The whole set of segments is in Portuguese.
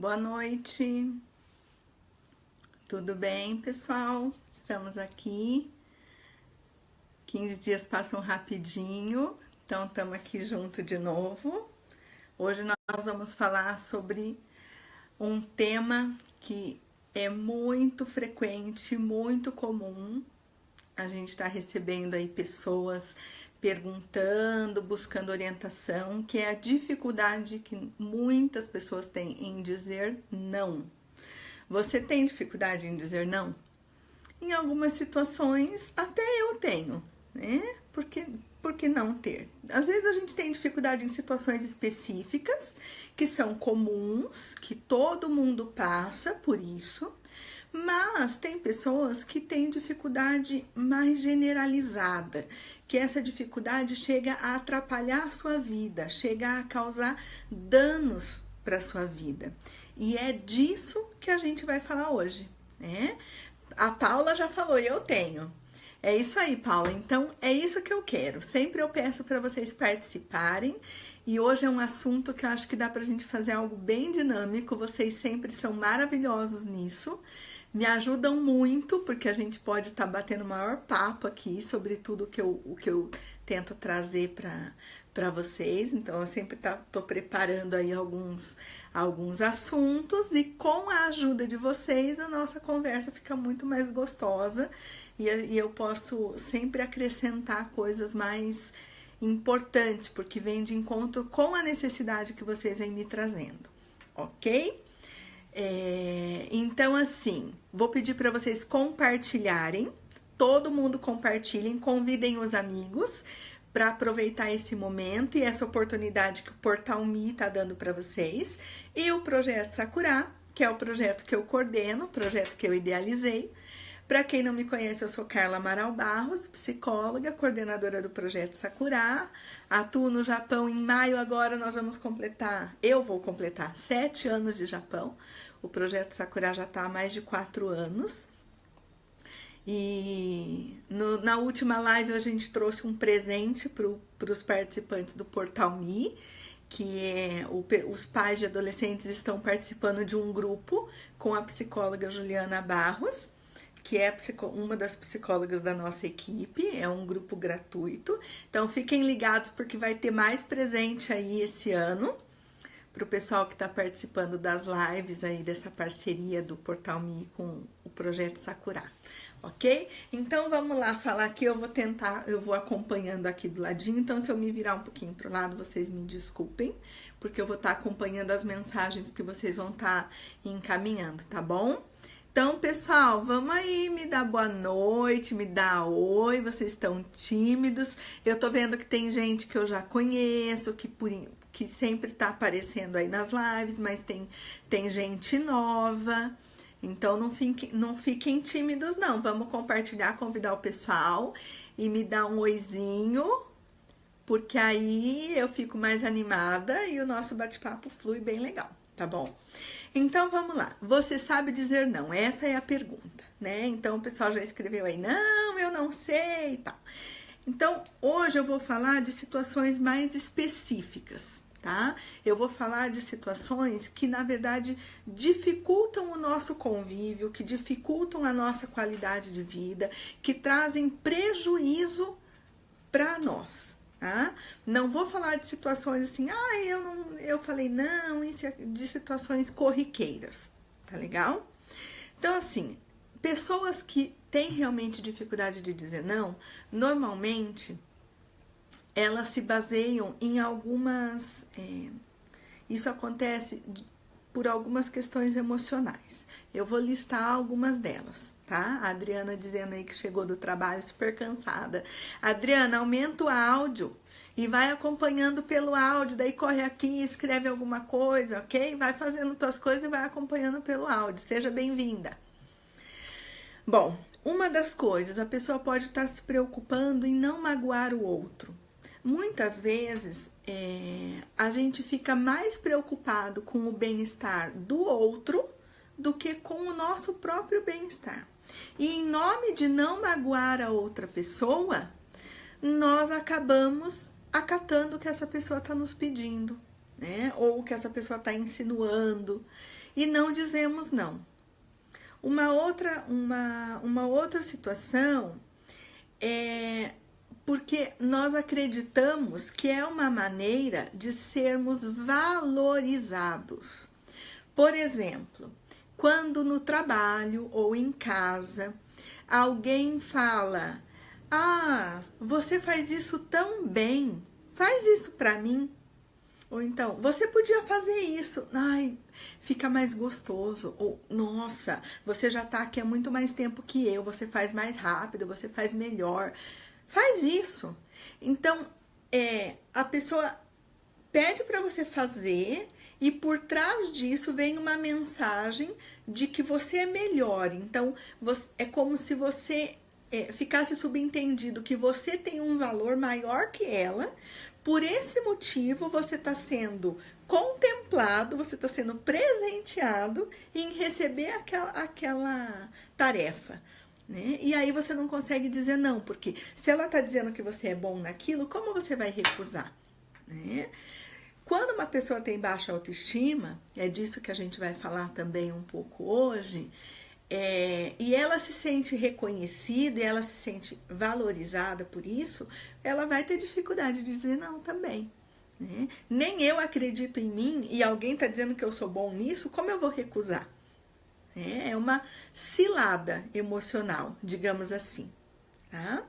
Boa noite, tudo bem, pessoal? Estamos aqui. 15 dias passam rapidinho, então estamos aqui junto de novo. Hoje nós vamos falar sobre um tema que é muito frequente, muito comum. A gente está recebendo aí pessoas perguntando, buscando orientação, que é a dificuldade que muitas pessoas têm em dizer não. Você tem dificuldade em dizer não? Em algumas situações, até eu tenho, né? Por que não ter? Às vezes a gente tem dificuldade em situações específicas, que são comuns, que todo mundo passa por isso, mas tem pessoas que têm dificuldade mais generalizada, que essa dificuldade chega a atrapalhar a sua vida, chega a causar danos para a sua vida. E é disso que a gente vai falar hoje, né? A Paula já falou, eu tenho. É isso aí, Paula. Então, é isso que eu quero. Sempre eu peço para vocês participarem. E hoje é um assunto que eu acho que dá pra gente fazer algo bem dinâmico. Vocês sempre são maravilhosos nisso. Me ajudam muito, porque a gente pode estar batendo o maior papo aqui sobre tudo o que eu tento trazer para vocês. Então, eu sempre tô preparando aí alguns assuntos e com a ajuda de vocês, a nossa conversa fica muito mais gostosa e eu posso sempre acrescentar coisas mais importantes, porque vem de encontro com a necessidade que vocês vêm me trazendo, ok? Então, assim, vou pedir para vocês compartilharem, todo mundo compartilhem, convidem os amigos para aproveitar esse momento e essa oportunidade que o Portal Me está dando para vocês. E o Projeto Sakura, que é o projeto que eu coordeno, o projeto que eu idealizei. Para quem não me conhece, eu sou Carla Amaral Barros, psicóloga, coordenadora do Projeto Sakura. Atuo no Japão. Em maio agora eu vou completar 7 anos de Japão. O Projeto Sakura já está há mais de 4 anos. E na última live a gente trouxe um presente para os participantes do Portal Me, que é os pais de adolescentes estão participando de um grupo com a psicóloga Juliana Barros, que é uma das psicólogas da nossa equipe, é um grupo gratuito. Então fiquem ligados porque vai ter mais presente aí esse ano para o pessoal que está participando das lives aí dessa parceria do Portal Me com o Projeto Sakura. Ok? Então vamos lá falar aqui, eu vou acompanhando aqui do ladinho, então se eu me virar um pouquinho pro lado, vocês me desculpem, porque eu vou estar acompanhando as mensagens que vocês vão estar encaminhando, tá bom? Então, pessoal, vamos aí, me dá boa noite, me dá oi, vocês estão tímidos, eu tô vendo que tem gente que eu já conheço, que sempre tá aparecendo aí nas lives, mas tem gente nova. Então, não fiquem tímidos, não. Vamos compartilhar, convidar o pessoal e me dar um oizinho, porque aí eu fico mais animada e o nosso bate-papo flui bem legal, tá bom? Então, vamos lá. Você sabe dizer não? Essa é a pergunta, né? Então, o pessoal já escreveu aí, não, eu não sei e tal. Então, hoje eu vou falar de situações mais específicas, tá? Eu vou falar de situações que, na verdade, dificultam o nosso convívio, que dificultam a nossa qualidade de vida, que trazem prejuízo para nós, tá? Não vou falar de situações assim, eu falei não, isso é de situações corriqueiras, tá legal? Então, assim, pessoas que têm realmente dificuldade de dizer não, normalmente elas se baseiam em algumas... isso acontece por algumas questões emocionais. Eu vou listar algumas delas, tá? A Adriana dizendo aí que chegou do trabalho super cansada. Adriana, aumenta o áudio e vai acompanhando pelo áudio. Daí corre aqui, escreve alguma coisa, ok? Vai fazendo tuas coisas e vai acompanhando pelo áudio. Seja bem-vinda. Bom, uma das coisas, a pessoa pode estar se preocupando em não magoar o outro. Muitas vezes, a gente fica mais preocupado com o bem-estar do outro do que com o nosso próprio bem-estar. E em nome de não magoar a outra pessoa, nós acabamos acatando o que essa pessoa está nos pedindo, né? Ou o que essa pessoa está insinuando. e não dizemos não. Uma outra situação é porque nós acreditamos que é uma maneira de sermos valorizados. Por exemplo, quando no trabalho ou em casa alguém fala: "Ah, você faz isso tão bem, faz isso para mim." Ou então, "Você podia fazer isso, ai, fica mais gostoso." Ou, "Nossa, você já tá aqui há muito mais tempo que eu, você faz mais rápido, você faz melhor. Faz isso." Então, a pessoa pede para você fazer e por trás disso vem uma mensagem de que você é melhor. Então, é como se você ficasse subentendido que você tem um valor maior que ela. Por esse motivo, você está sendo contemplado, você está sendo presenteado em receber aquela tarefa, né? E aí você não consegue dizer não, porque se ela está dizendo que você é bom naquilo, como você vai recusar, né? Quando uma pessoa tem baixa autoestima, é disso que a gente vai falar também um pouco hoje, e ela se sente reconhecida e ela se sente valorizada por isso, ela vai ter dificuldade de dizer não também, né? Nem eu acredito em mim e alguém está dizendo que eu sou bom nisso, como eu vou recusar? É uma cilada emocional, digamos assim, tá?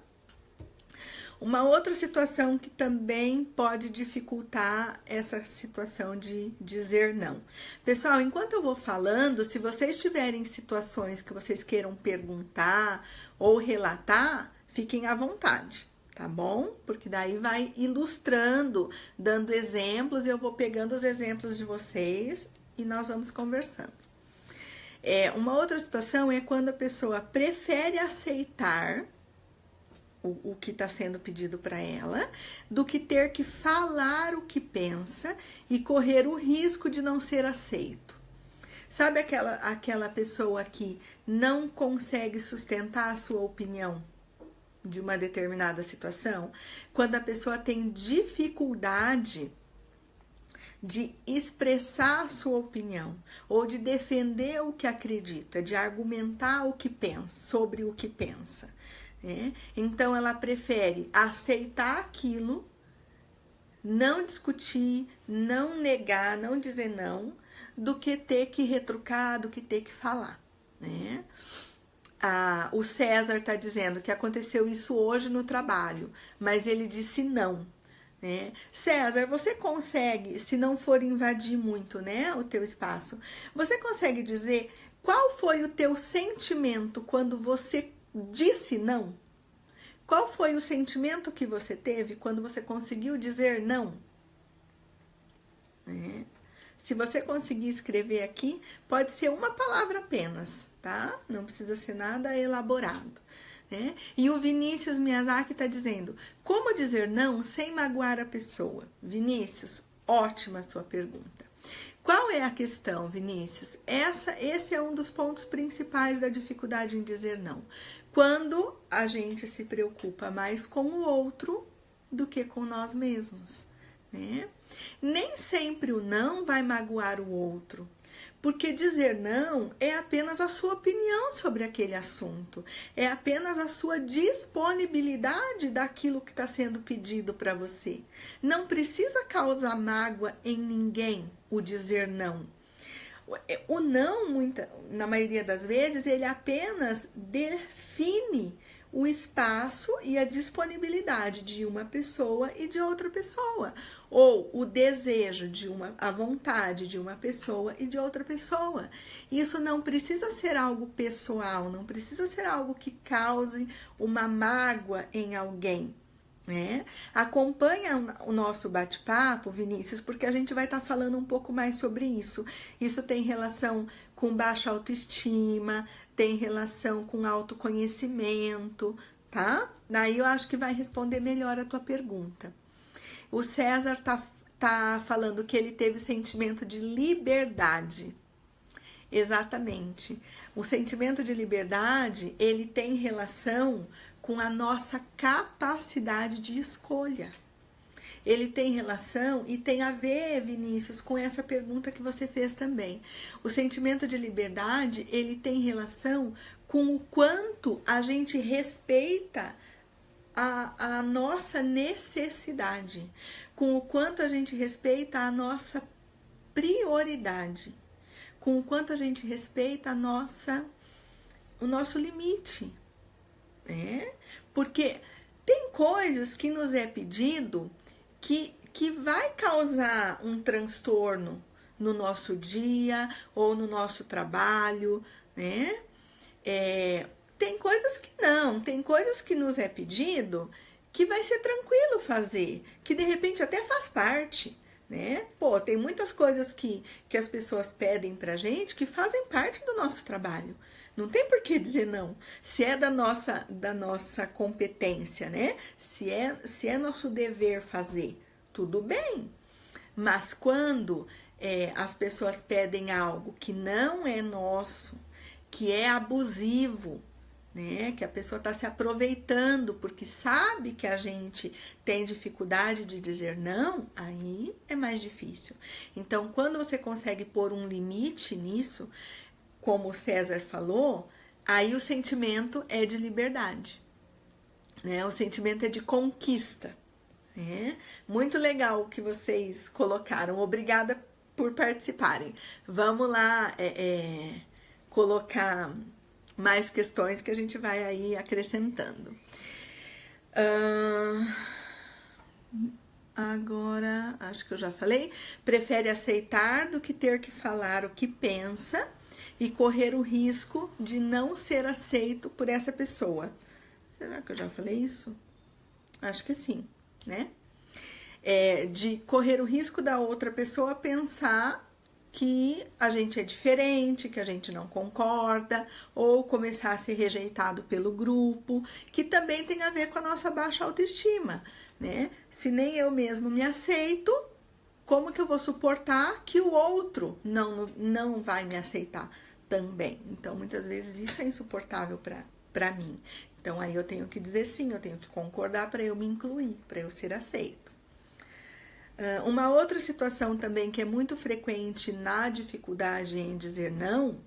Uma outra situação que também pode dificultar essa situação de dizer não. Pessoal, enquanto eu vou falando, se vocês tiverem situações que vocês queiram perguntar ou relatar, fiquem à vontade, tá bom? Porque daí vai ilustrando, dando exemplos, e eu vou pegando os exemplos de vocês e nós vamos conversando. Uma outra situação é quando a pessoa prefere aceitar o que está sendo pedido para ela, do que ter que falar o que pensa e correr o risco de não ser aceito. Sabe aquela pessoa que não consegue sustentar a sua opinião de uma determinada situação? Quando a pessoa tem dificuldade de expressar a sua opinião, ou de defender o que acredita, de argumentar o que pensa, sobre o que pensa. Então ela prefere aceitar aquilo, não discutir, não negar, não dizer não, do que ter que retrucar, do que ter que falar, né? O César está dizendo que aconteceu isso hoje no trabalho, mas ele disse não, né? César, você consegue, se não for invadir muito, né, o teu espaço, você consegue dizer qual foi o teu sentimento quando você disse não? Qual foi o sentimento que você teve quando você conseguiu dizer não? Se você conseguir escrever aqui, pode ser uma palavra apenas, tá? Não precisa ser nada elaborado, né? E o Vinícius Miyazaki está dizendo: como dizer não sem magoar a pessoa? Vinícius, ótima a sua pergunta. Qual é a questão, Vinícius? Esse é um dos pontos principais da dificuldade em dizer não. Quando a gente se preocupa mais com o outro do que com nós mesmos, né? Nem sempre o não vai magoar o outro, porque dizer não é apenas a sua opinião sobre aquele assunto, é apenas a sua disponibilidade daquilo que está sendo pedido para você. Não precisa causar mágoa em ninguém o dizer não. O não, na maioria das vezes, ele apenas define o espaço e a disponibilidade de uma pessoa e de outra pessoa, ou o desejo a vontade de uma pessoa e de outra pessoa. Isso não precisa ser algo pessoal, não precisa ser algo que cause uma mágoa em alguém, né? Acompanha o nosso bate-papo, Vinícius, porque a gente vai estar falando um pouco mais sobre isso. Isso tem relação com baixa autoestima, tem relação com autoconhecimento, tá? Daí eu acho que vai responder melhor a tua pergunta. O César tá falando que ele teve o sentimento de liberdade. Exatamente. O sentimento de liberdade, ele tem relação com a nossa capacidade de escolha. ele tem relação e tem a ver, Vinícius, com essa pergunta que você fez também. O sentimento de liberdade, ele tem relação com o quanto a gente respeita a nossa necessidade, com o quanto a gente respeita a nossa prioridade, com o quanto a gente respeita o nosso limite, né? Porque tem coisas que nos é pedido que vai causar um transtorno no nosso dia ou no nosso trabalho, né? Tem coisas que não, tem coisas que nos é pedido que vai ser tranquilo fazer, que de repente até faz parte, né? Pô, tem muitas coisas que as pessoas pedem pra gente que fazem parte do nosso trabalho. Não tem por que dizer não. Se é da nossa competência, né? Se é nosso dever fazer, tudo bem. Mas quando as pessoas pedem algo que não é nosso, que é abusivo, né? Que a pessoa está se aproveitando porque sabe que a gente tem dificuldade de dizer não, aí é mais difícil. Então, quando você consegue pôr um limite nisso, como o César falou, aí o sentimento é de liberdade, né? O sentimento é de conquista, né? Muito legal o que vocês colocaram. Obrigada por participarem. Vamos lá colocar mais questões que a gente vai aí acrescentando. Agora, acho que eu já falei. Prefere aceitar do que ter que falar o que pensa e correr o risco de não ser aceito por essa pessoa. Será que eu já falei isso? Acho que sim, né? De correr o risco da outra pessoa pensar que a gente é diferente, que a gente não concorda, ou começar a ser rejeitado pelo grupo, que também tem a ver com a nossa baixa autoestima, né? Se nem eu mesmo me aceito, como que eu vou suportar que o outro não vai me aceitar também? Então, muitas vezes isso é insuportável para mim. Então, aí eu tenho que dizer sim, eu tenho que concordar para eu me incluir, para eu ser aceito. Uma outra situação também que é muito frequente na dificuldade em dizer não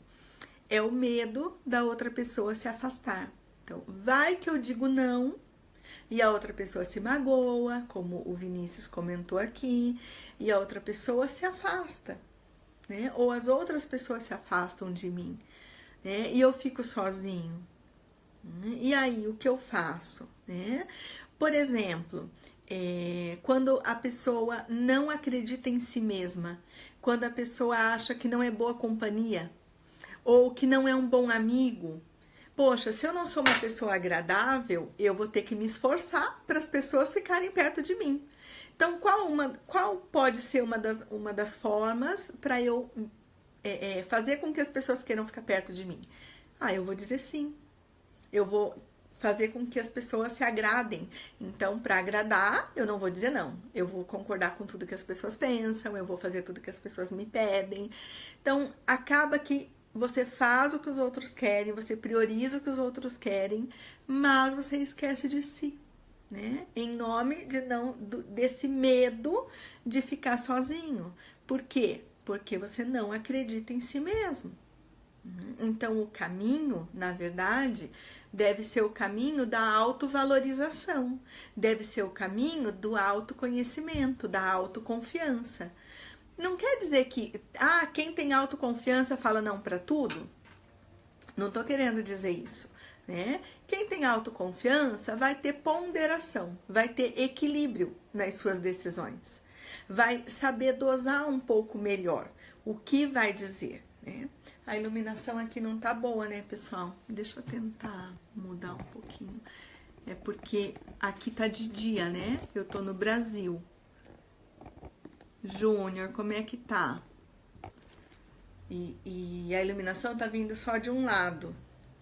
é o medo da outra pessoa se afastar. Então, vai que eu digo não e a outra pessoa se magoa, como o Vinícius comentou aqui, e a outra pessoa se afasta, né? Ou as outras pessoas se afastam de mim, né? E eu fico sozinho. E aí, o que eu faço, né? Por exemplo, quando a pessoa não acredita em si mesma, quando a pessoa acha que não é boa companhia, ou que não é um bom amigo. Poxa, se eu não sou uma pessoa agradável, eu vou ter que me esforçar para as pessoas ficarem perto de mim. Então, qual pode ser uma das formas para eu fazer com que as pessoas queiram ficar perto de mim? Eu vou dizer sim. Eu vou fazer com que as pessoas se agradem. Então, para agradar, eu não vou dizer não. Eu vou concordar com tudo que as pessoas pensam, eu vou fazer tudo que as pessoas me pedem. Então, acaba que você faz o que os outros querem, você prioriza o que os outros querem, mas você esquece de si, né? Em nome desse medo de ficar sozinho. Por quê? Porque você não acredita em si mesmo. Então, o caminho, na verdade, deve ser o caminho da autovalorização, deve ser o caminho do autoconhecimento, da autoconfiança. Não quer dizer que, quem tem autoconfiança fala não para tudo. Não tô querendo dizer isso, né? Quem tem autoconfiança vai ter ponderação, vai ter equilíbrio nas suas decisões, vai saber dosar um pouco melhor o que vai dizer, né? A iluminação aqui não tá boa, né, pessoal? Deixa eu tentar mudar um pouquinho. É porque aqui tá de dia, né? Eu tô no Brasil. Júnior, como é que tá? E a iluminação tá vindo só de um lado.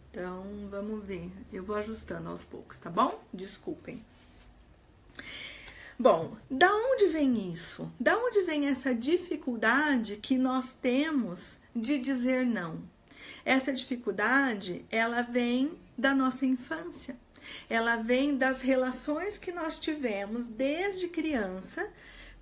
Então, vamos ver. Eu vou ajustando aos poucos, tá bom? Desculpem. Bom, da onde vem isso? Da onde vem essa dificuldade que nós temos de dizer não? Essa dificuldade, ela vem da nossa infância. Ela vem das relações que nós tivemos desde criança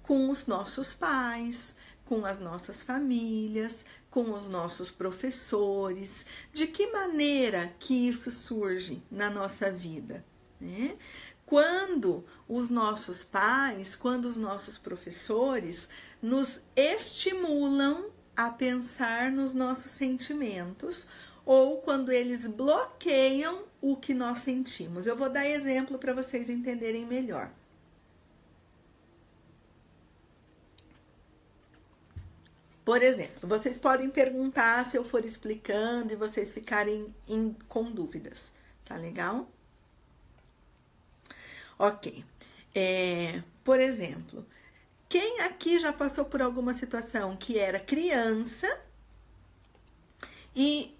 com os nossos pais, com as nossas famílias, com os nossos professores. De que maneira que isso surge na nossa vida, né? Quando os nossos pais, quando os nossos professores nos estimulam a pensar nos nossos sentimentos, ou quando eles bloqueiam o que nós sentimos. Eu vou dar exemplo para vocês entenderem melhor. Por exemplo, vocês podem perguntar se eu for explicando e vocês ficarem com dúvidas, tá legal? Ok. Por exemplo, quem aqui já passou por alguma situação que era criança e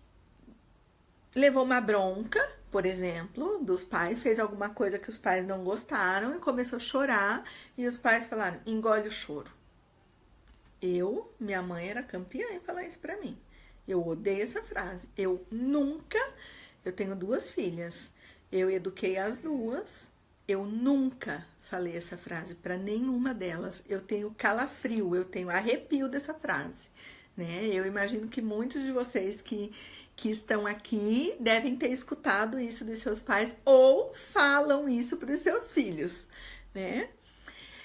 levou uma bronca, por exemplo, dos pais, fez alguma coisa que os pais não gostaram e começou a chorar e os pais falaram, engole o choro. Minha mãe era campeã em falar isso pra mim. Eu odeio essa frase. Eu tenho 2 filhas, eu eduquei as 2, eu nunca falei essa frase pra nenhuma delas. Eu tenho calafrio, eu tenho arrepio dessa frase, né? Eu imagino que muitos de vocês que estão aqui devem ter escutado isso dos seus pais ou falam isso para os seus filhos, né?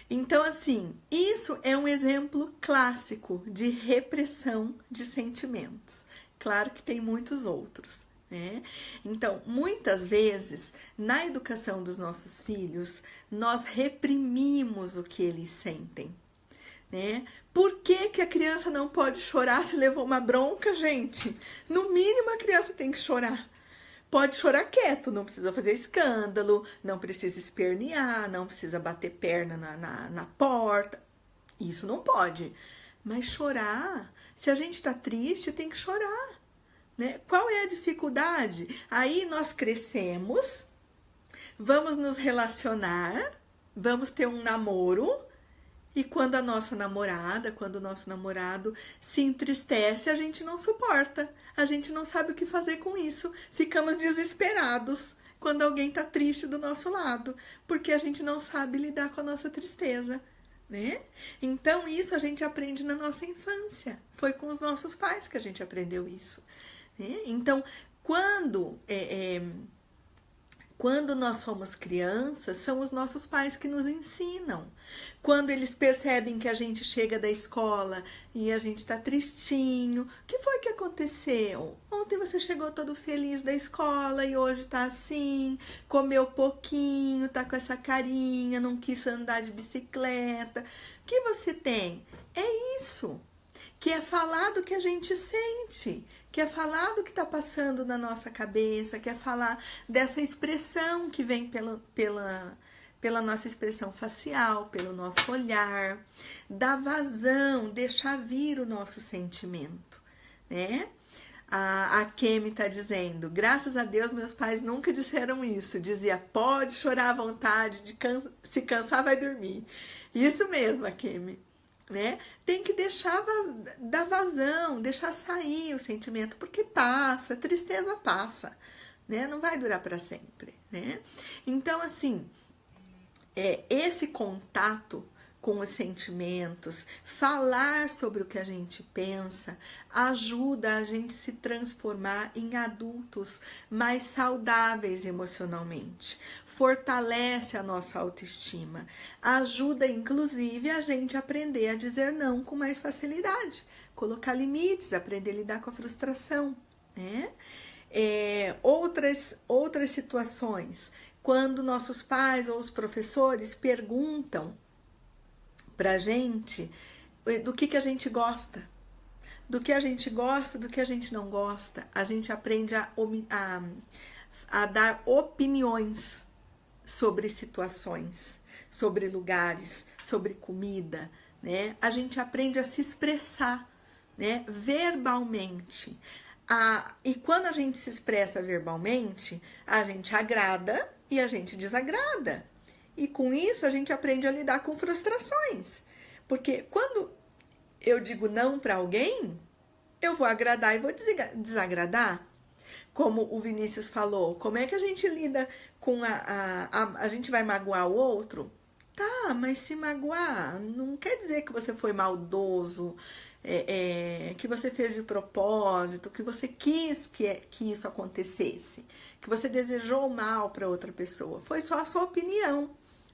Então, assim, isso é um exemplo clássico de repressão de sentimentos. Claro que tem muitos outros, né? Então, muitas vezes, na educação dos nossos filhos, nós reprimimos o que eles sentem, né? Por que a criança não pode chorar se levou uma bronca, gente? No mínimo, a criança tem que chorar. Pode chorar quieto, não precisa fazer escândalo, não precisa espernear, não precisa bater perna na porta. Isso não pode. Mas chorar, se a gente tá triste, tem que chorar, né? Qual é a dificuldade? Aí nós crescemos, vamos nos relacionar, vamos ter um namoro, e quando a nossa namorada, quando o nosso namorado se entristece, a gente não suporta. A gente não sabe o que fazer com isso. Ficamos desesperados quando alguém tá triste do nosso lado, porque a gente não sabe lidar com a nossa tristeza, né? Então, isso a gente aprende na nossa infância. Foi com os nossos pais que a gente aprendeu isso, né? Então, quando nós somos crianças, são os nossos pais que nos ensinam. Quando eles percebem que a gente chega da escola e a gente tá tristinho, o que foi que aconteceu? Ontem você chegou todo feliz da escola e hoje tá assim, comeu pouquinho, tá com essa carinha, não quis andar de bicicleta. O que você tem? É isso, que é falar do que a gente sente, que é falar do que está passando na nossa cabeça, que é falar dessa expressão que vem pela nossa expressão facial, pelo nosso olhar, dar vazão, deixar vir o nosso sentimento, né? A Kemi está dizendo, graças a Deus meus pais nunca disseram isso, dizia, pode chorar à vontade, se cansar vai dormir. Isso mesmo, a Kemi. Né? Tem que dar vazão, deixar sair o sentimento, porque passa, tristeza passa, né? Não vai durar para sempre, né? Então, assim, esse contato com os sentimentos, falar sobre o que a gente pensa, ajuda a gente se transformar em adultos mais saudáveis emocionalmente. Fortalece a nossa autoestima, ajuda inclusive a gente a aprender a dizer não com mais facilidade, colocar limites, aprender a lidar com a frustração, né? Outras situações, quando nossos pais ou os professores perguntam pra gente do que a gente gosta, do que a gente gosta, do que a gente não gosta, a gente aprende a dar opiniões sobre situações, sobre lugares, sobre comida, né? A gente aprende a se expressar, né? Verbalmente. E quando a gente se expressa verbalmente, a gente agrada e a gente desagrada. E com isso a gente aprende a lidar com frustrações. Porque quando eu digo não para alguém, eu vou agradar e vou desagradar. como o Vinícius falou, como é que a gente lida com a gente vai magoar o outro? Tá, mas se magoar não quer dizer que você foi maldoso, que você fez de propósito, que você quis que isso acontecesse, que você desejou mal para outra pessoa. Foi só a sua opinião,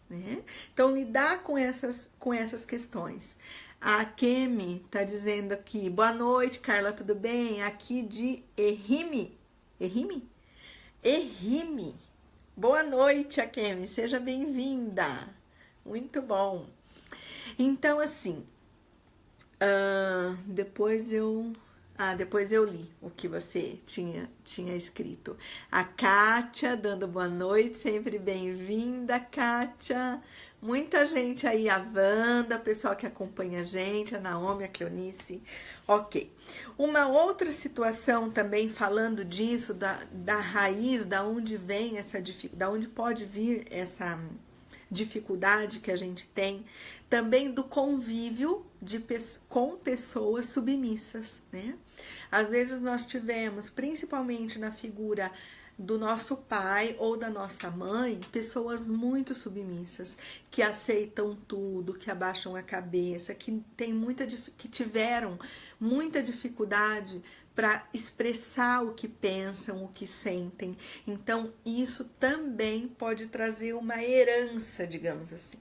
né? Então, lidar com essas questões. A Kemi tá dizendo aqui, boa noite, Carla, tudo bem? Aqui de Errime. Errime? Errime. Boa noite, Akemi, seja bem-vinda. Muito bom. Então, assim, depois eu li o que você tinha escrito. A Kátia dando boa noite, sempre bem-vinda, Kátia. Muita gente aí, a Wanda, pessoal que acompanha a gente, a Naomi, a Cleonice. Ok. Uma outra situação também falando disso, da raiz, da onde vem essa dificuldade, da onde pode vir essa dificuldade que a gente tem, também do convívio com pessoas submissas, né? Às vezes nós tivemos, principalmente na figura do nosso pai ou da nossa mãe, pessoas muito submissas, que aceitam tudo, que abaixam a cabeça, que tiveram muita dificuldade para expressar o que pensam, o que sentem. Então, isso também pode trazer uma herança, digamos assim.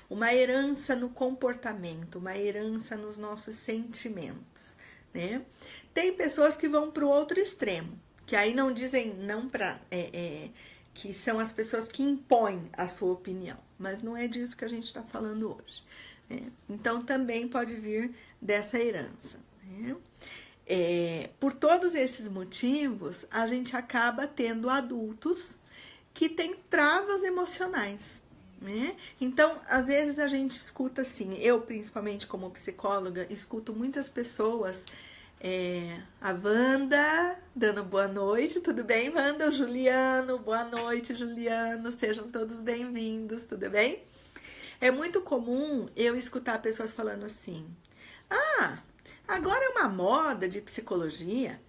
Uma herança no comportamento, uma herança nos nossos sentimentos, né? Tem pessoas que vão para o outro extremo, que aí não dizem não para... que são as pessoas que impõem a sua opinião, mas não é disso que a gente está falando hoje, né? Então, também pode vir dessa herança, né? Por todos esses motivos, a gente acaba tendo adultos que têm travas emocionais, né? Então, às vezes a gente escuta assim, eu principalmente como psicóloga, escuto muitas pessoas, a Wanda dando boa noite, tudo bem, Wanda? O Juliano, boa noite, Juliano, sejam todos bem-vindos, tudo bem? É muito comum eu escutar pessoas falando assim, agora é uma moda de psicologia.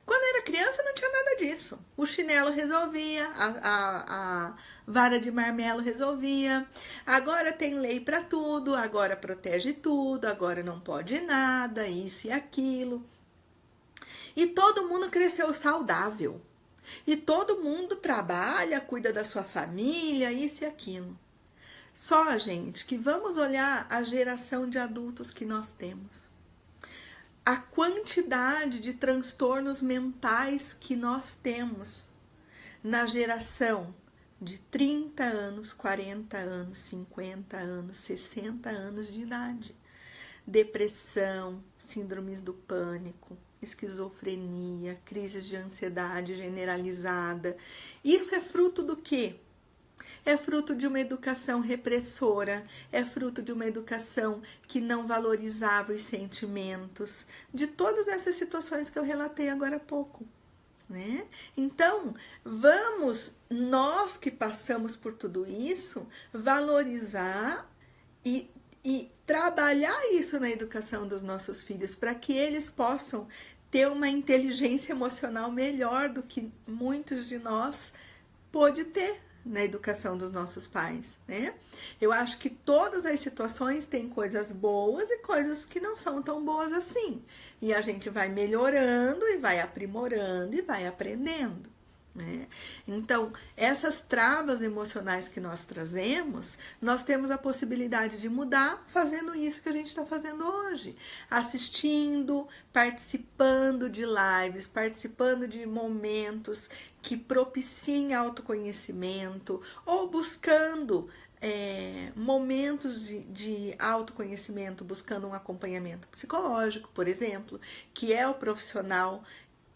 Quando era criança não tinha nada disso. O chinelo resolvia, a vara de marmelo resolvia. Agora tem lei para tudo, agora protege tudo, agora não pode nada, isso e aquilo. E todo mundo cresceu saudável. E todo mundo trabalha, cuida da sua família, isso e aquilo. Só, gente, que vamos olhar a geração de adultos que nós temos. A quantidade de transtornos mentais que nós temos na geração de 30 anos, 40 anos, 50 anos, 60 anos de idade. Depressão, síndromes do pânico, esquizofrenia, crises de ansiedade generalizada. Isso é fruto do quê? É fruto de uma educação repressora, é fruto de uma educação que não valorizava os sentimentos, de todas essas situações que eu relatei agora há pouco, né? Então, vamos, nós que passamos por tudo isso, valorizar e trabalhar isso na educação dos nossos filhos, para que eles possam ter uma inteligência emocional melhor do que muitos de nós pôde ter na educação dos nossos pais, né? Eu acho que todas as situações têm coisas boas e coisas que não são tão boas assim. E a gente vai melhorando e vai aprimorando e vai aprendendo, né? Então, essas travas emocionais que nós trazemos, nós temos a possibilidade de mudar fazendo isso que a gente está fazendo hoje. Assistindo, participando de lives, participando de momentos que propiciem autoconhecimento ou buscando momentos de autoconhecimento, buscando um acompanhamento psicológico, por exemplo, que é o profissional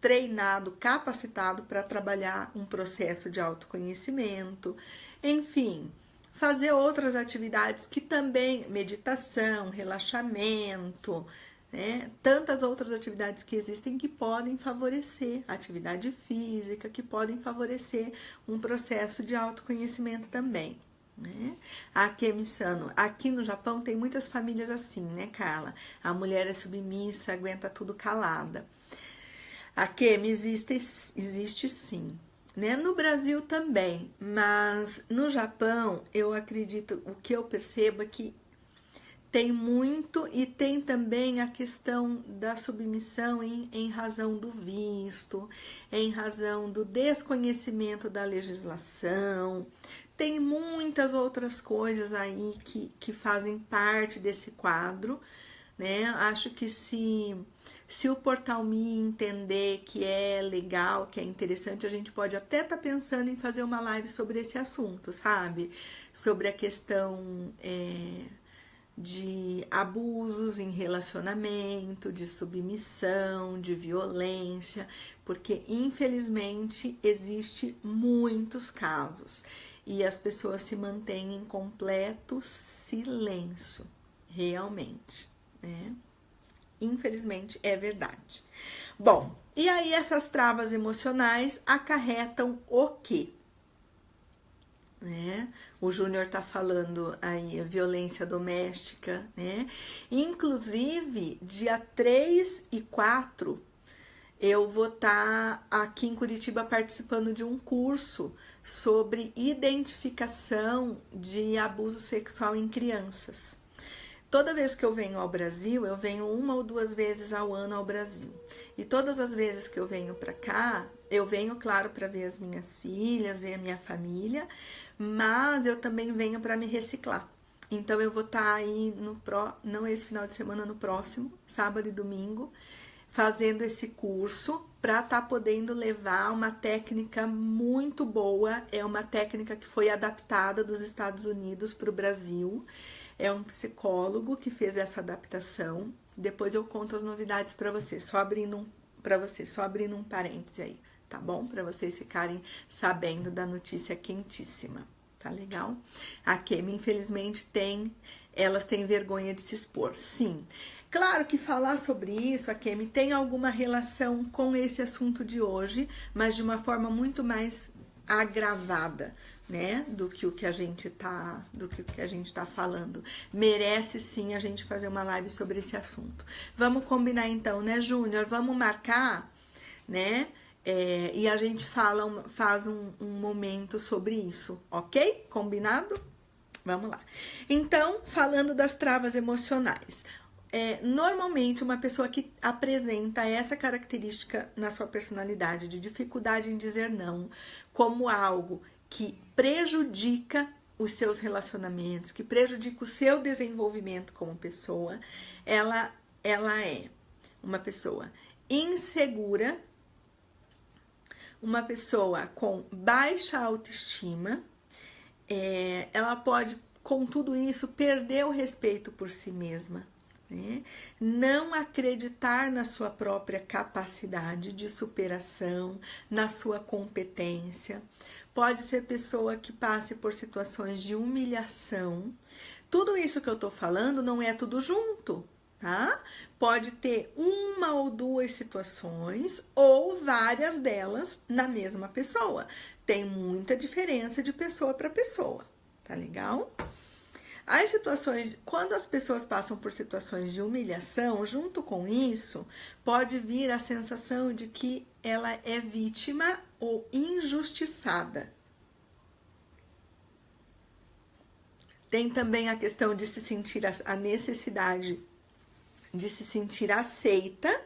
treinado, capacitado para trabalhar um processo de autoconhecimento, enfim, fazer outras atividades que também, meditação, relaxamento, né? Tantas outras atividades que existem que podem favorecer, atividade física, que podem favorecer um processo de autoconhecimento também, né? A Kemi Sano, aqui no Japão tem muitas famílias assim, né, Carla? A mulher é submissa, aguenta tudo calada. A Kemi existe sim, né? No Brasil também, mas no Japão eu acredito, o que eu percebo é que tem muito, e tem também a questão da submissão em razão do visto, em razão do desconhecimento da legislação. Tem muitas outras coisas aí que fazem parte desse quadro, né? Acho que se o Portal Me entender que é legal, que é interessante, a gente pode até estar pensando em fazer uma live sobre esse assunto, sabe? Sobre a questão de abusos em relacionamento, de submissão, de violência, porque infelizmente existe muitos casos e as pessoas se mantêm em completo silêncio, realmente, né? Infelizmente é verdade. Bom, e aí essas travas emocionais acarretam o quê? Né? O Júnior tá falando aí a violência doméstica, né? Inclusive, dia 3 e 4, eu vou estar aqui em Curitiba participando de um curso sobre identificação de abuso sexual em crianças. Toda vez que eu venho ao Brasil, eu venho 1 ou 2 vezes ao ano ao Brasil. E todas as vezes que eu venho para cá, eu venho, claro, para ver as minhas filhas, ver a minha família, mas eu também venho para me reciclar. Então eu vou estar aí não esse final de semana, no próximo, sábado e domingo, fazendo esse curso para estar podendo levar uma técnica muito boa. É uma técnica que foi adaptada dos Estados Unidos para o Brasil. É um psicólogo que fez essa adaptação. Depois eu conto as novidades para vocês, só abrindo um parêntese aí, tá bom? Para vocês ficarem sabendo da notícia quentíssima, tá legal? A Kemi, infelizmente, elas têm vergonha de se expor, sim. Claro que falar sobre isso, a Kemi, tem alguma relação com esse assunto de hoje, mas de uma forma muito mais agravada, né, do que o que a gente tá falando. Merece sim a gente fazer uma live sobre esse assunto. Vamos combinar então, né, Júnior? Vamos marcar, né? E a gente faz um momento sobre isso, ok? Combinado? Vamos lá. Então, falando das travas emocionais. Normalmente, uma pessoa que apresenta essa característica na sua personalidade, de dificuldade em dizer não, como algo que prejudica os seus relacionamentos, que prejudica o seu desenvolvimento como pessoa, ela é uma pessoa insegura, uma pessoa com baixa autoestima, ela pode, com tudo isso, perder o respeito por si mesma, né? Não acreditar na sua própria capacidade de superação, na sua competência. Pode ser pessoa que passe por situações de humilhação. Tudo isso que eu tô falando não é tudo junto, tá? Pode ter 1 ou 2 situações ou várias delas na mesma pessoa. Tem muita diferença de pessoa para pessoa, tá legal? As situações, quando as pessoas passam por situações de humilhação, junto com isso, pode vir a sensação de que ela é vítima ou injustiçada. Tem também a questão de se sentir a necessidade de se sentir aceita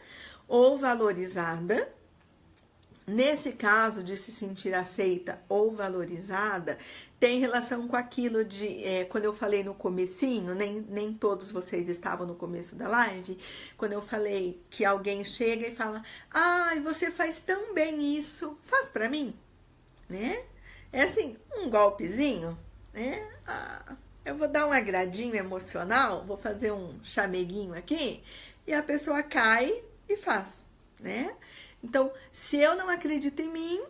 ou valorizada. Nesse caso de se sentir aceita ou valorizada, tem relação com aquilo de, quando eu falei no comecinho, nem todos vocês estavam no começo da live, quando eu falei que alguém chega e fala, ai, você faz tão bem isso, faz pra mim, né? É assim, um golpezinho, né? Eu vou dar um agradinho emocional, vou fazer um chameguinho aqui, e a pessoa cai e faz, né? Então, se eu não acredito em mim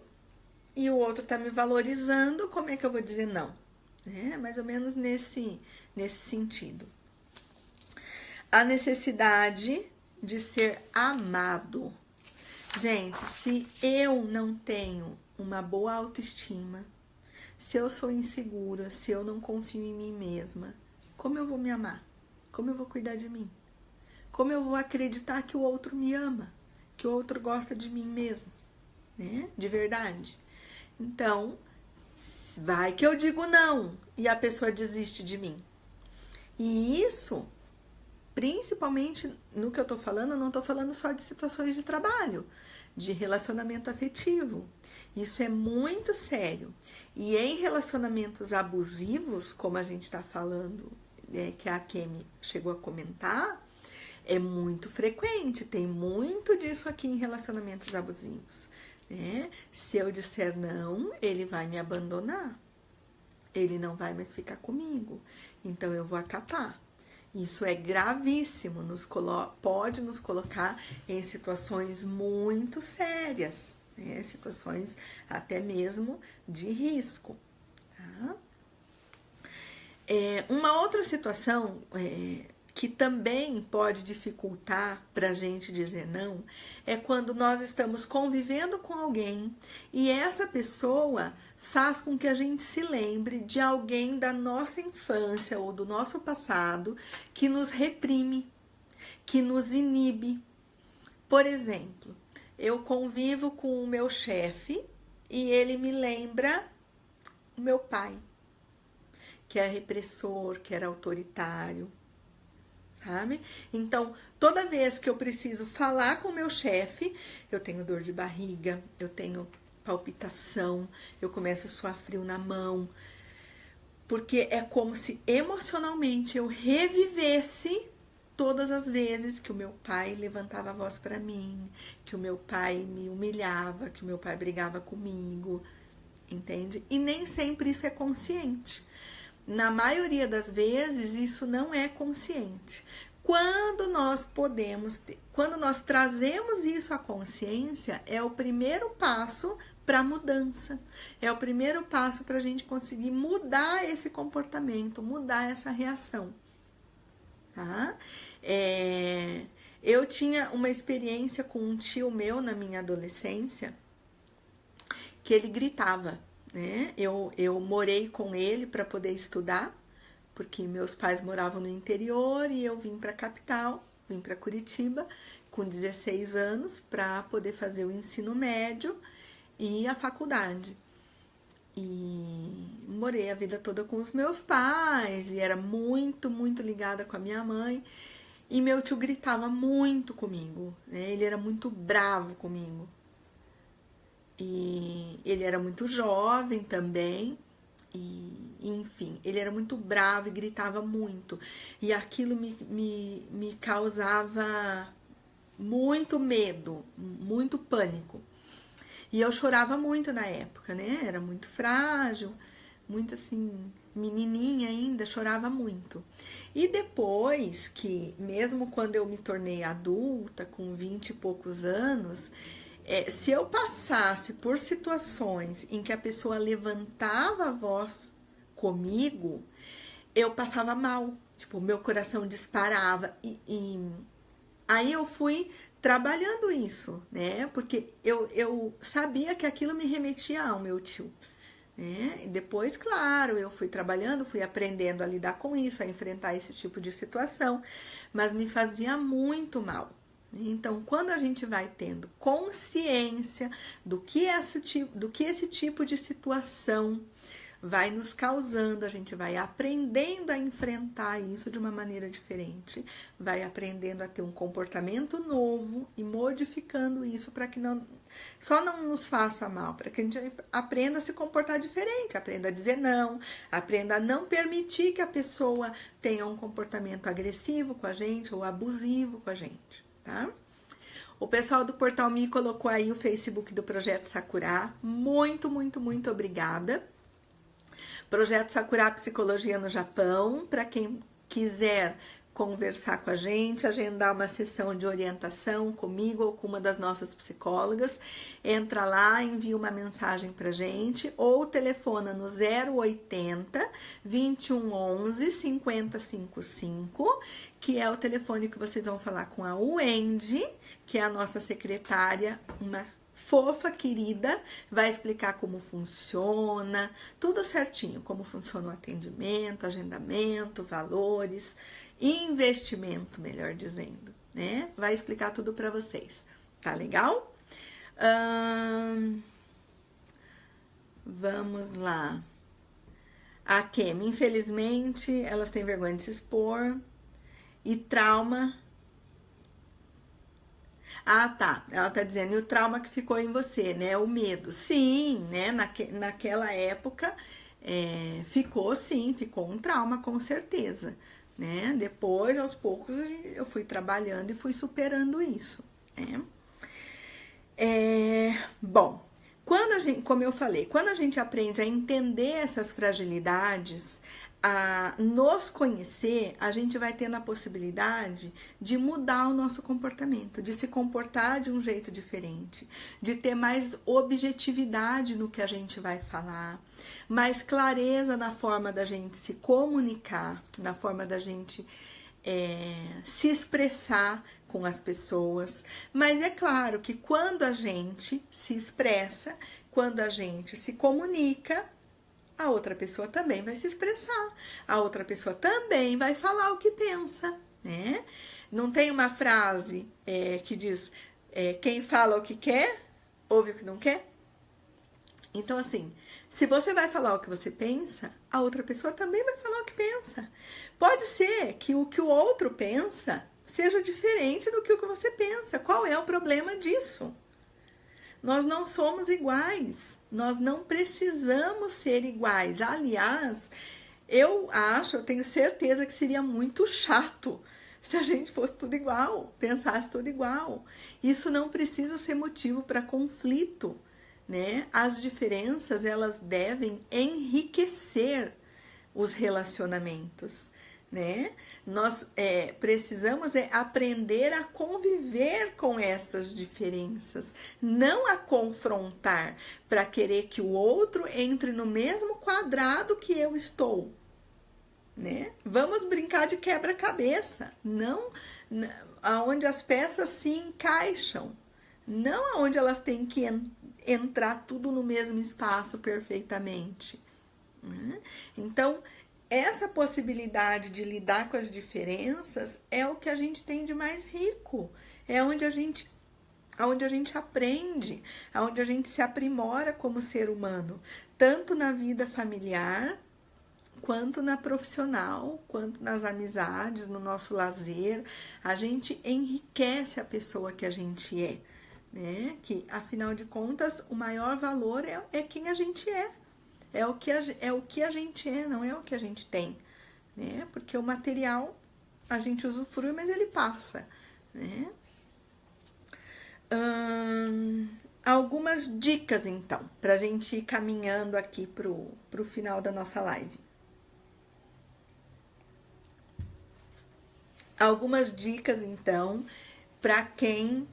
e o outro tá me valorizando, como é que eu vou dizer não? Mais ou menos nesse sentido. A necessidade de ser amado. Gente, se eu não tenho uma boa autoestima, se eu sou insegura, se eu não confio em mim mesma, como eu vou me amar? Como eu vou cuidar de mim? Como eu vou acreditar que o outro me ama? que o outro gosta de mim mesmo, né? De verdade. Então, vai que eu digo não e a pessoa desiste de mim. E isso, principalmente no que eu tô falando, eu não tô falando só de situações de trabalho, de relacionamento afetivo. Isso é muito sério. E em relacionamentos abusivos, como a gente tá falando, que a Kemi chegou a comentar, é muito frequente, tem muito disso aqui em relacionamentos abusivos, né? Se eu disser não, ele vai me abandonar, ele não vai mais ficar comigo, então eu vou acatar. Isso é gravíssimo, pode nos colocar em situações muito sérias, né? Situações até mesmo de risco, tá? Uma outra situação que também pode dificultar para a gente dizer não é quando nós estamos convivendo com alguém e essa pessoa faz com que a gente se lembre de alguém da nossa infância ou do nosso passado que nos reprime, que nos inibe. Por exemplo, eu convivo com o meu chefe e ele me lembra o meu pai, que era repressor, que era autoritário, sabe? Então, toda vez que eu preciso falar com o meu chefe, eu tenho dor de barriga, eu tenho palpitação, eu começo a suar frio na mão, porque é como se emocionalmente eu revivesse todas as vezes que o meu pai levantava a voz para mim, que o meu pai me humilhava, que o meu pai brigava comigo, entende? E nem sempre isso é consciente. Na maioria das vezes, isso não é consciente. Quando nós trazemos isso à consciência, é o primeiro passo para a mudança. É o primeiro passo para a gente conseguir mudar esse comportamento, mudar essa reação. Tá? Eu tinha uma experiência com um tio meu na minha adolescência, que ele gritava. Né? Eu morei com ele para poder estudar, porque meus pais moravam no interior e eu vim para a capital, vim para Curitiba com 16 anos para poder fazer o ensino médio e a faculdade. E morei a vida toda com os meus pais e era muito, muito ligada com a minha mãe. E meu tio gritava muito comigo, né? Ele era muito bravo comigo. E ele era muito jovem também, e enfim, ele era muito bravo e gritava muito. E aquilo me causava muito medo, muito pânico. E eu chorava muito na época, né? Era muito frágil, muito assim, menininha ainda, chorava muito. E depois que, mesmo quando eu me tornei adulta, com 20 e poucos anos, se eu passasse por situações em que a pessoa levantava a voz comigo, eu passava mal, tipo, meu coração disparava e aí eu fui trabalhando isso, né? Porque eu sabia que aquilo me remetia ao meu tio, né? E depois, claro, eu fui trabalhando, fui aprendendo a lidar com isso, a enfrentar esse tipo de situação, mas me fazia muito mal. Então, quando a gente vai tendo consciência do que esse tipo de situação vai nos causando, a gente vai aprendendo a enfrentar isso de uma maneira diferente, vai aprendendo a ter um comportamento novo e modificando isso para que não nos faça mal, para que a gente aprenda a se comportar diferente, aprenda a dizer não, aprenda a não permitir que a pessoa tenha um comportamento agressivo com a gente ou abusivo com a gente. Tá? O pessoal do Portal Me colocou aí o Facebook do Projeto Sakura. Muito, muito, muito obrigada. Projeto Sakura Psicologia no Japão. Para quem quiser conversar com a gente, agendar uma sessão de orientação comigo ou com uma das nossas psicólogas, entra lá, envia uma mensagem pra gente ou telefona no 080 2111 5055, que é o telefone que vocês vão falar com a Wendy, que é a nossa secretária, uma fofa, querida, vai explicar como funciona, tudo certinho, como funciona o atendimento, agendamento, valores, investimento, melhor dizendo, né? Vai explicar tudo para vocês, Tá legal? Vamos lá. A Kemi, infelizmente, elas têm vergonha de se expor. E trauma. Ah, tá. Ela tá dizendo, e o trauma que ficou em você, né? O medo. Sim, né? Naquela época, ficou um trauma, com certeza. Né? Depois, aos poucos, eu fui trabalhando e fui superando isso. Né? Bom, como eu falei, quando a gente aprende a entender essas fragilidades, a nos conhecer, a gente vai tendo a possibilidade de mudar o nosso comportamento, de se comportar de um jeito diferente, de ter mais objetividade no que a gente vai falar, mais clareza na forma da gente se comunicar, na forma da gente se expressar com as pessoas. Mas é claro que quando a gente se expressa, quando a gente se comunica, a outra pessoa também vai se expressar, a outra pessoa também vai falar o que pensa, né? Não tem uma frase que diz, quem fala o que quer, ouve o que não quer? Então, assim, se você vai falar o que você pensa, a outra pessoa também vai falar o que pensa. Pode ser que o outro pensa seja diferente do que o que você pensa. Qual é o problema disso? Nós não somos iguais, nós não precisamos ser iguais. Aliás, eu tenho certeza que seria muito chato se a gente fosse tudo igual, pensasse tudo igual. Isso não precisa ser motivo para conflito, né? As diferenças, elas devem enriquecer os relacionamentos, né? Nós precisamos aprender a conviver com essas diferenças, não a confrontar para querer que o outro entre no mesmo quadrado que eu estou, né? Vamos brincar de quebra-cabeça, não aonde as peças se encaixam, não aonde elas têm que entrar tudo no mesmo espaço perfeitamente, né? Então, essa possibilidade de lidar com as diferenças é o que a gente tem de mais rico. É onde a gente aprende, onde a gente se aprimora como ser humano, tanto na vida familiar, quanto na profissional, quanto nas amizades, no nosso lazer. A gente enriquece a pessoa que a gente é, né? Que, afinal de contas, o maior valor é quem a gente é. É o que a gente é, não é o que a gente tem, né? Porque o material a gente usufrui, mas ele passa, né? Algumas dicas, então, pra gente ir caminhando aqui pro final da nossa live. Algumas dicas, então, para quem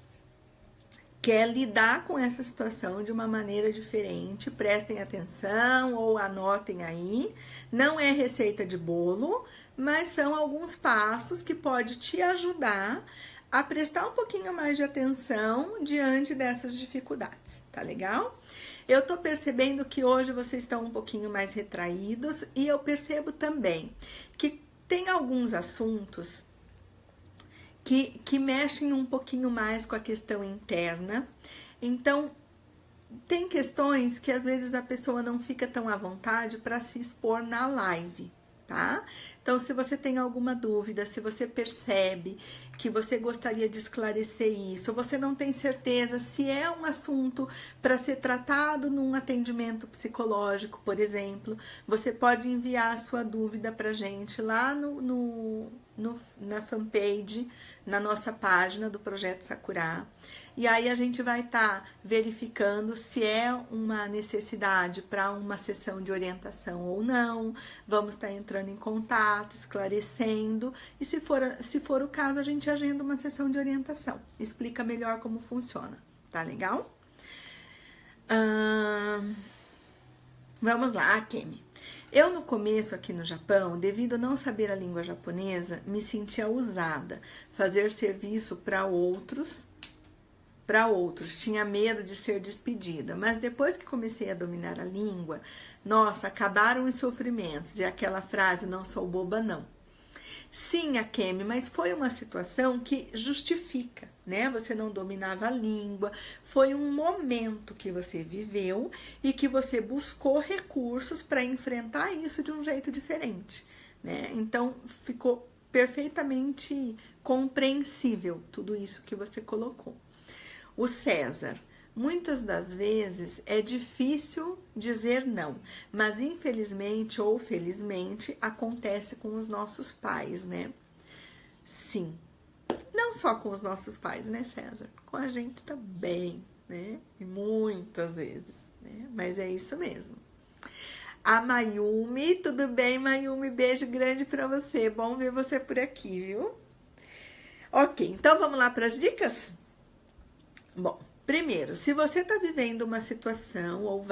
quer lidar com essa situação de uma maneira diferente. Prestem atenção ou anotem aí. Não é receita de bolo, mas são alguns passos que pode te ajudar a prestar um pouquinho mais de atenção diante dessas dificuldades, tá legal? Eu tô percebendo que hoje vocês estão um pouquinho mais retraídos e eu percebo também que tem alguns assuntos que mexem um pouquinho mais com a questão interna. Então, tem questões que às vezes a pessoa não fica tão à vontade para se expor na live, tá? Então, se você tem alguma dúvida, se você percebe que você gostaria de esclarecer isso, ou você não tem certeza se é um assunto para ser tratado num atendimento psicológico, por exemplo, você pode enviar a sua dúvida para a gente lá na fanpage, na nossa página do Projeto Sakurá. E aí a gente vai estar verificando se é uma necessidade para uma sessão de orientação ou não. Vamos estar entrando em contato, esclarecendo. E se for o caso, a gente agenda uma sessão de orientação. Explica melhor como funciona. Tá legal? Vamos lá, Kemi. Eu, no começo aqui no Japão, devido a não saber a língua japonesa, me sentia usada, fazer serviço para outros, tinha medo de ser despedida, mas depois que comecei a dominar a língua, nossa, acabaram os sofrimentos, e aquela frase, não sou boba não. Sim, Akemi, mas foi uma situação que justifica, né? Você não dominava a língua, foi um momento que você viveu e que você buscou recursos para enfrentar isso de um jeito diferente, né? Então, ficou perfeitamente compreensível tudo isso que você colocou. O César, muitas das vezes é difícil dizer não, mas infelizmente ou felizmente acontece com os nossos pais, né? Sim, não só com os nossos pais, né, César? Com a gente também, né? E muitas vezes, né? Mas é isso mesmo. A Mayumi, tudo bem, Mayumi? Beijo grande pra você. Bom ver você por aqui, viu? Ok, então vamos lá para as dicas? Bom, primeiro, se você está vivendo uma situação ou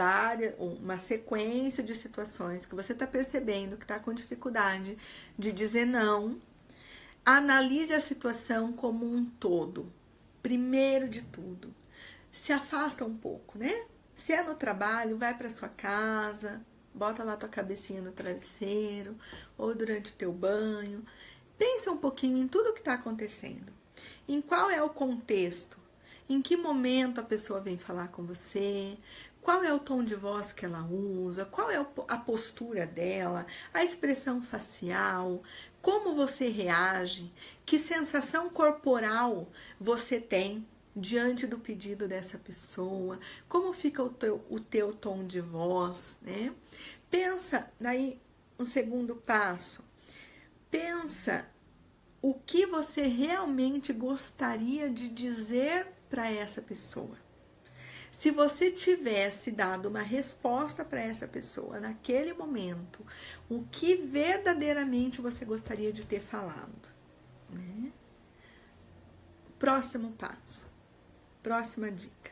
uma sequência de situações que você está percebendo que está com dificuldade de dizer não, analise a situação como um todo. Primeiro de tudo, se afasta um pouco, né? Se é no trabalho, vai para sua casa, bota lá tua cabecinha no travesseiro ou durante o teu banho. Pensa um pouquinho em tudo que está acontecendo. Em qual é o contexto? Em que momento a pessoa vem falar com você? Qual é o tom de voz que ela usa? Qual é a postura dela? A expressão facial? Como você reage? Que sensação corporal você tem diante do pedido dessa pessoa? Como fica o teu tom de voz, né? Pensa, daí, um segundo passo. Pensa o que você realmente gostaria de dizer para essa pessoa. Se você tivesse dado uma resposta para essa pessoa naquele momento, o que verdadeiramente você gostaria de ter falado, né? Próximo passo, próxima dica.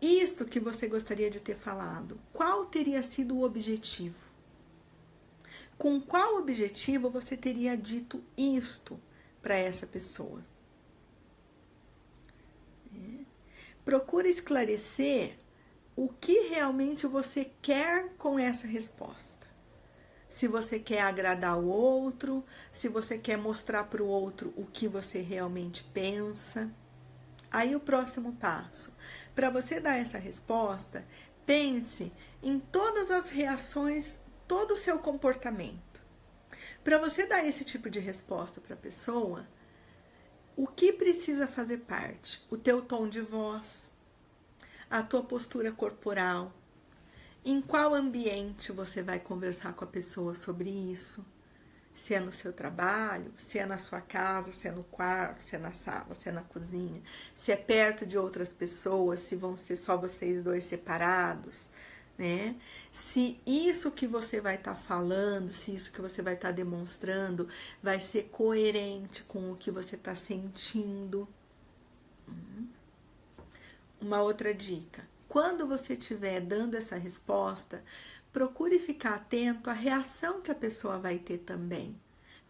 Isto que você gostaria de ter falado, qual teria sido o objetivo? Com qual objetivo você teria dito isto para essa pessoa? Procure esclarecer o que realmente você quer com essa resposta. Se você quer agradar o outro, se você quer mostrar para o outro o que você realmente pensa. Aí o próximo passo. Para você dar essa resposta, pense em todas as reações, todo o seu comportamento. Para você dar esse tipo de resposta para a pessoa, o que precisa fazer parte? O teu tom de voz, a tua postura corporal, em qual ambiente você vai conversar com a pessoa sobre isso? Se é no seu trabalho, se é na sua casa, se é no quarto, se é na sala, se é na cozinha, se é perto de outras pessoas, se vão ser só vocês dois separados, né? Se isso que você vai estar falando, se isso que você vai estar demonstrando vai ser coerente com o que você está sentindo. Uma outra dica: quando você estiver dando essa resposta, procure ficar atento à reação que a pessoa vai ter também.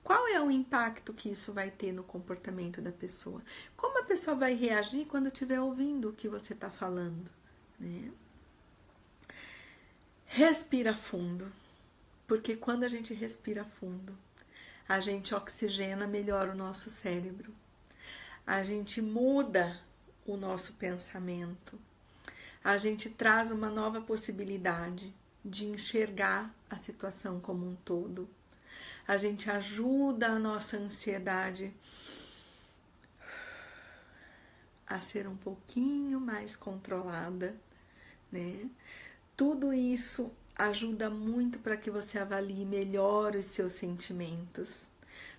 Qual é o impacto que isso vai ter no comportamento da pessoa? Como a pessoa vai reagir quando estiver ouvindo o que você está falando, né? Respira fundo, porque quando a gente respira fundo, a gente oxigena melhor o nosso cérebro, a gente muda o nosso pensamento, a gente traz uma nova possibilidade de enxergar a situação como um todo, a gente ajuda a nossa ansiedade a ser um pouquinho mais controlada, né? Tudo isso ajuda muito para que você avalie melhor os seus sentimentos.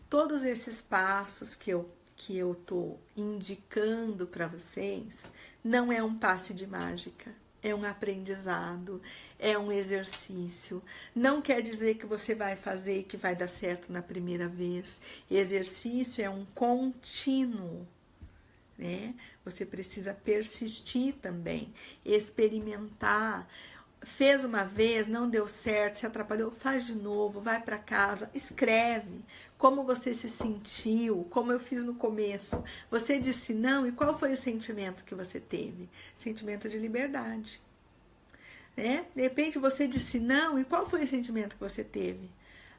Todos esses passos que eu tô indicando para vocês não é um passe de mágica, é um aprendizado, é um exercício. Não quer dizer que você vai fazer e que vai dar certo na primeira vez. Exercício é um contínuo, né? Você precisa persistir também, experimentar. Fez uma vez, não deu certo, se atrapalhou, faz de novo, vai para casa, escreve como você se sentiu, como eu fiz no começo. Você disse não e qual foi o sentimento que você teve? Sentimento de liberdade, né? De repente você disse não e qual foi o sentimento que você teve?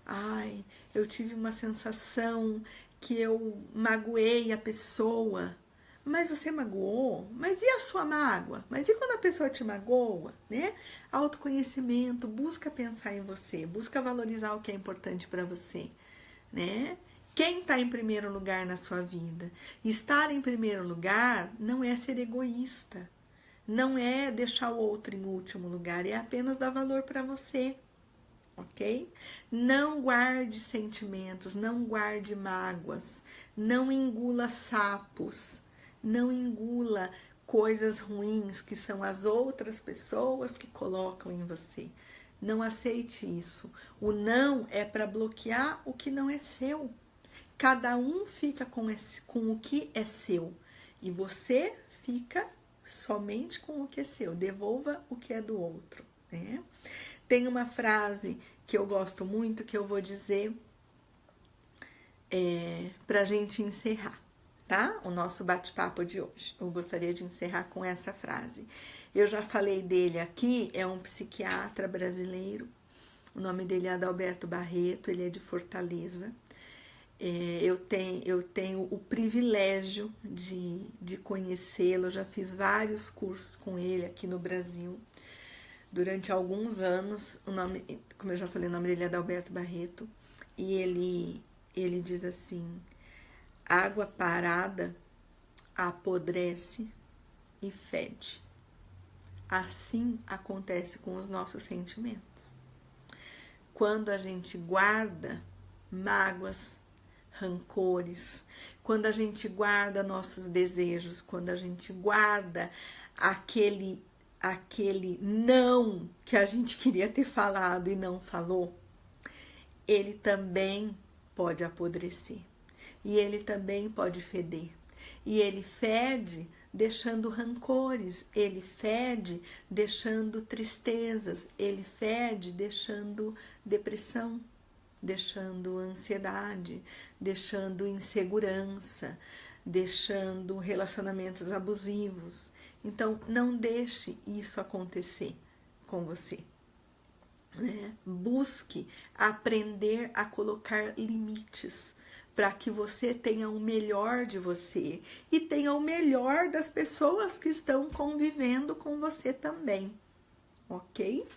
Ai, eu tive uma sensação que eu magoei a pessoa. Mas você magoou? Mas e a sua mágoa? Mas e quando a pessoa te magoa, né? Autoconhecimento, busca pensar em você, busca valorizar o que é importante para você, né? Quem está em primeiro lugar na sua vida? Estar em primeiro lugar não é ser egoísta, não é deixar o outro em último lugar, é apenas dar valor para você, ok? Não guarde sentimentos, não guarde mágoas, não engula sapos, não engula coisas ruins que são as outras pessoas que colocam em você. Não aceite isso. O não é para bloquear o que não é seu. Cada um fica com o que é seu e você fica somente com o que é seu. Devolva o que é do outro, né? Tem uma frase que eu gosto muito que eu vou dizer para a gente encerrar, tá? O nosso bate-papo de hoje. Eu gostaria de encerrar com essa frase. Eu já falei dele aqui, é um psiquiatra brasileiro. O nome dele é Adalberto Barreto, ele é de Fortaleza. Eu tenho o privilégio de conhecê-lo, já fiz vários cursos com ele aqui no Brasil. Durante alguns anos, como eu já falei, o nome dele é Adalberto Barreto, e ele diz assim: água parada apodrece e fede. Assim acontece com os nossos sentimentos. Quando a gente guarda mágoas, rancores, quando a gente guarda nossos desejos, quando a gente guarda aquele não que a gente queria ter falado e não falou, ele também pode apodrecer. E ele também pode feder. E ele fede deixando rancores, ele fede deixando tristezas, ele fede deixando depressão, deixando ansiedade, deixando insegurança, deixando relacionamentos abusivos. Então, não deixe isso acontecer com você, né? Busque aprender a colocar limites para que você tenha o melhor de você e tenha o melhor das pessoas que estão convivendo com você também, ok?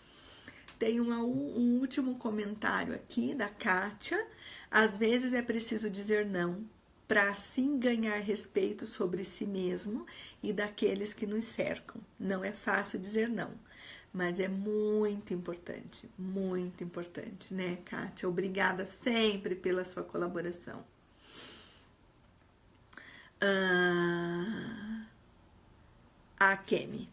Tem um último comentário aqui da Kátia. Às vezes é preciso dizer não para assim ganhar respeito sobre si mesmo e daqueles que nos cercam. Não é fácil dizer não, mas é muito importante, né, Kátia? Obrigada sempre pela sua colaboração. A Kemi: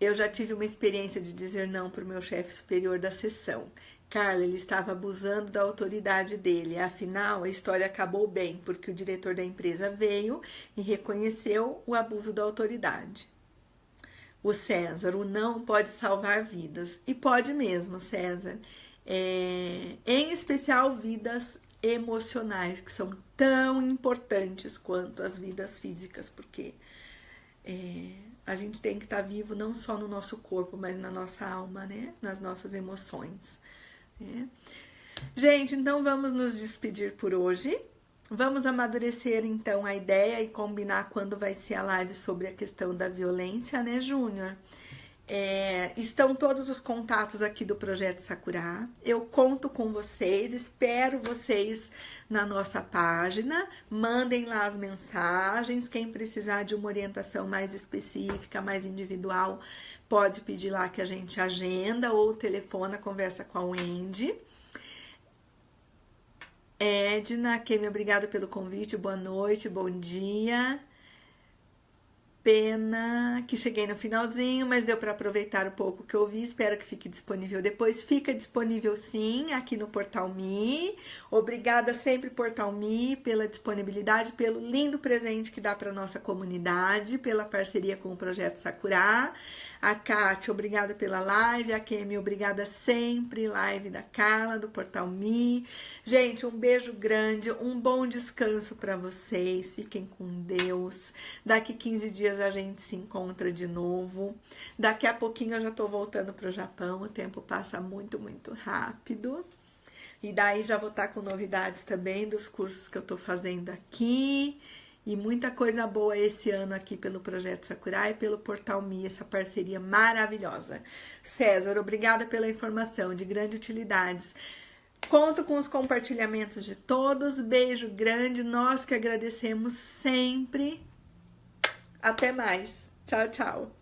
eu já tive uma experiência de dizer não para o meu chefe superior da seção. Carla, ele estava abusando da autoridade dele. Afinal, a história acabou bem, porque o diretor da empresa veio e reconheceu o abuso da autoridade. O César: o não pode salvar vidas. E pode mesmo, César. Em especial vidas emocionais, que são tão importantes quanto as vidas físicas, porque a gente tem que estar vivo não só no nosso corpo, mas na nossa alma, né? Nas nossas emoções. Gente, então vamos nos despedir por hoje. Vamos amadurecer então a ideia e combinar quando vai ser a live sobre a questão da violência, né, Júnior? Estão todos os contatos aqui do Projeto Sakura. Eu conto com vocês, espero vocês na nossa página. Mandem lá as mensagens. Quem precisar de uma orientação mais específica, mais individual, pode pedir lá que a gente agenda ou telefona, conversa com a Wendy. Edna, Kemi, obrigada pelo convite. Boa noite, bom dia. Pena que cheguei no finalzinho, mas deu para aproveitar um pouco que eu vi. Espero que fique disponível depois. Fica disponível sim, aqui no Portal Me. Obrigada sempre, Portal Me, pela disponibilidade, pelo lindo presente que dá para nossa comunidade, pela parceria com o Projeto Sakura. A Kátia, obrigada pela live. A Kemi, obrigada sempre. Live da Carla, do Portal Me. Gente, um beijo grande, um bom descanso para vocês. Fiquem com Deus. Daqui 15 dias a gente se encontra de novo. Daqui a pouquinho eu já tô voltando pro Japão. O tempo passa muito, muito rápido. E daí já vou estar com novidades também dos cursos que eu tô fazendo aqui. E muita coisa boa esse ano aqui pelo Projeto Sakurai e pelo Portal Me, essa parceria maravilhosa. César, obrigada pela informação, de grande utilidade. Conto com os compartilhamentos de todos. Beijo grande, nós que agradecemos sempre. Até mais. Tchau, tchau.